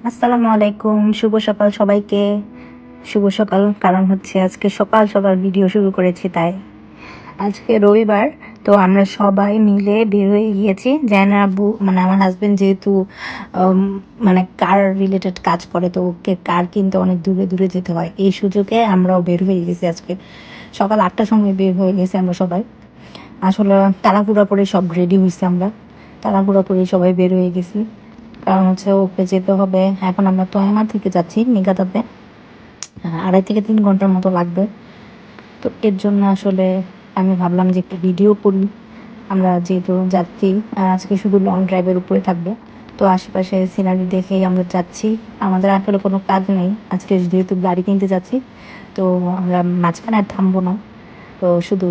আসসালামু আলাইকুম, শুভ সকাল সবাইকে। শুভ সকাল কারণ হচ্ছে আজকে সকাল সকাল ভিডিও শুরু করেছি তাই। আজকে রবিবার, তো আমরা সবাই মিলে বের হয়ে গিয়েছি। জায়নার আব্বু মানে আমার হাজবেন্ড যেহেতু উম, মানে কার রিলেটেড কাজ করে, তো ওকে কার কিনতে অনেক দূরে দূরে যেতে হয়। এই সুযোগে আমরাও বের হয়ে গেছি আজকে। সকাল 8টার সময় বের হয়ে গেছি আমরা সবাই। আসলে তাড়াহুড়া করে সব রেডি হয়েছি আমরা। তাড়াহুড়া করে সবাই বের হয়ে গেছি। কারণ হচ্ছে ওকে যেতে হবে। এখন আমরা তোয়াইমার থেকে যাচ্ছি নিগাদাতে। 2.5 থেকে 3 ঘন্টার মতো লাগবে। তো এর জন্য আসলে আমি ভাবলাম যে একটু ভিডিও করি। আমরা যেহেতু যাচ্ছি, আজকে শুধু লং ড্রাইভের উপরে থাকবো। তো আশেপাশে সিনারি দেখেই আমরা যাচ্ছি। আমাদের আসলে কোনো কাজ নেই আজকে, যেহেতু গাড়ি কিনতে যাচ্ছি। তো আমরা মাঝখানে আর থামবো না। তো শুধু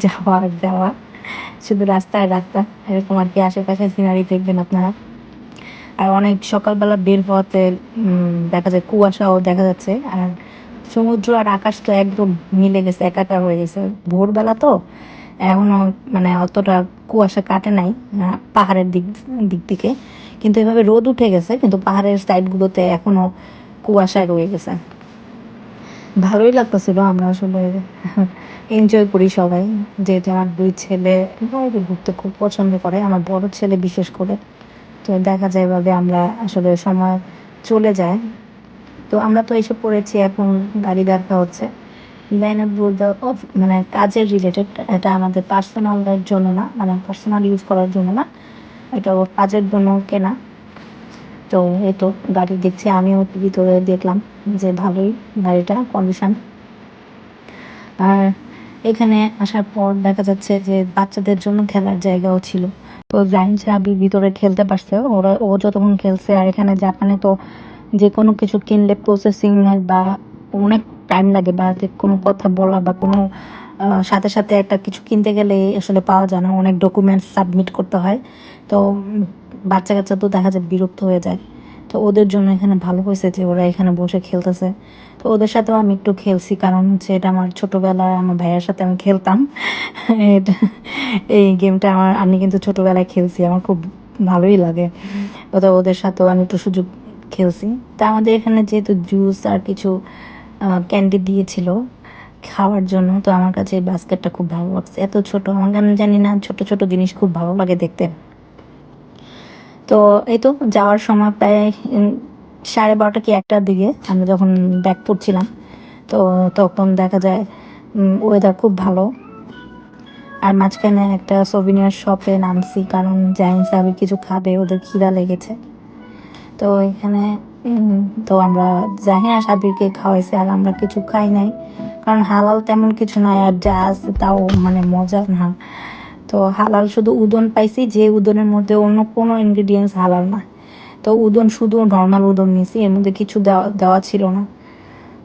যাওয়া আর যাওয়া, শুধু রাস্তায় রাস্তা, এরকম আর কি। আশেপাশে সিনারি দেখবেন আপনারা। আর অনেক সকালবেলা বের হওয়াতে দেখা যায় কুয়াশাও দেখা যাচ্ছে। আর সমুদ্র আর আকাশ তো একদম মিলে গেছে, একাকার হয়ে গেছে। ভোরবেলা তো এখনো মানে অতটা কুয়াশা কাটে নাই পাহাড়ের দিক দিক থেকে। কিন্তু এভাবে রোদ উঠে গেছে, কিন্তু পাহাড়ের সাইডগুলোতে এখনো কুয়াশায় রয়ে গেছে। ভালোই লাগতেছিল। আমরা আসলে এনজয় করি সবাই, যেহেতু আমার 2 ছেলে বাইরে ঘুরতে খুব পছন্দ করে, আমার বড় ছেলে বিশেষ করে। তো দেখা যায় এভাবে আমরা আসলে সময় চলে যায়। তো আমরা তো এসে পড়েছি, এখন গাড়ি দেখা হচ্ছে। লাইন বলতে মানে কাজের রিলেটেড, এটা আমাদের পার্সোনালের জন্য না, মানে পার্সোনাল ইউজ করার জন্য না, এটা ওর কাজের জন্য কেনা। তো এই তো গাড়ি দেখছি, আমিও ভিতরে দেখলাম যে ভালোই গাড়িটা কন্ডিশন। আর এখানে আসার পর দেখা যাচ্ছে যে বাচ্চাদের জন্য খেলার জায়গাও ছিল। তো জাহিন সাহাবি ভিতরে খেলতে পারছে, ও যতক্ষণ খেলছে। আর এখানে জাপানে তো যে কোনো কিছু কিনলে প্রসেসিং বা অনেক টাইম লাগে, বা যে কোনো কথা বলা বা কোনো সাথে সাথে একটা কিছু কিনতে গেলে আসলে পাওয়া যায় না, অনেক ডকুমেন্টস সাবমিট করতে হয়। তো বাচ্চা কাচ্চা তো দেখা যায় বিরক্ত হয়ে যায়। তো ওদের জন্য এখানে ভালো হয়েছে যে ওরা এখানে বসে খেলতেছে। তো ওদের সাথেও আমি একটু খেলছি, কারণ হচ্ছে এটা আমার ছোটোবেলায় আমার ভাইয়ের সাথে আমি খেলতাম। এটা এই গেমটা আমি কিন্তু ছোটোবেলায় খেলছি, আমার খুব ভালোই লাগে। তো ওদের সাথেও আমি একটু সুযোগ খেলছি। তা আমাদের এখানে যেহেতু জুস আর কিছু ক্যান্ডি দিয়েছিল খাওয়ার জন্য, তো আমার কাছে এই বাস্কেটটা খুব ভালো লাগছে। এত ছোট, আমার কেন জানি না ছোট ছোট জিনিস খুব ভালো লাগে দেখতে। তো এই তো যাওয়ার সময় প্রায় 12:30 কি 1টার দিকে আমরা যখন ব্যাক করছিলাম, তো তখন দেখা যায় ওয়েদার খুব ভালো। আর মাঝখানে একটা সোভিনিয়ার শপে নামছি, কারণ জাহিন সাহেব কিছু খাবে, ওদের খিদা লেগেছে। তো এখানে তো আমরা জাহিন আর সাবিরকে খাওয়াইছি, আর আমরা কিছু খাই নাই, কারণ হালাল তেমন কিছু নাই। আর যা আছে তাও মানে মজা না। তো হালাল শুধু উদন পাইছি, যে উদনের মধ্যে অন্য কোনো ইনগ্রিডিয়েন্টস হালাল না। তো উদন শুধু নর্মাল উদন নিয়েছি, এর মধ্যে কিছু দেওয়া দেওয়া ছিল না।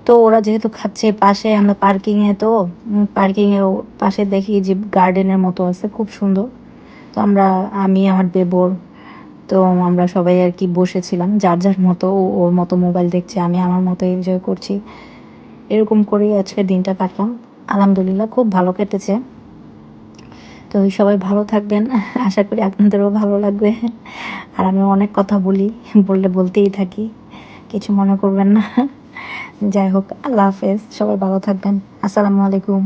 তো ওরা যেহেতু খাচ্ছে, পাশে আমরা পার্কিংয়ে, তো পার্কিংয়ে পাশে দেখি যে গার্ডেনের মতো আছে, খুব সুন্দর। তো আমি আমার দেবর, তো আমরা সবাই আর কি বসেছিলাম যার যার মতো। ওর মতো মোবাইল দেখছে, আমি আমার মতো এনজয় করছি। এরকম করেই আজকে দিনটা কাটলাম। আলহামদুলিল্লাহ খুব ভালো কেটেছে। তো সবাই ভালো থাকবেন, আশা করি আপনাদেরও ভালো লাগবে। আর আমি অনেক কথা বলি, বলতেই থাকি, কিছু মনে করবেন না। যাই হোক, আল্লাহ হাফেজ, সবাই ভালো থাকবেন। আসসালামু আলাইকুম।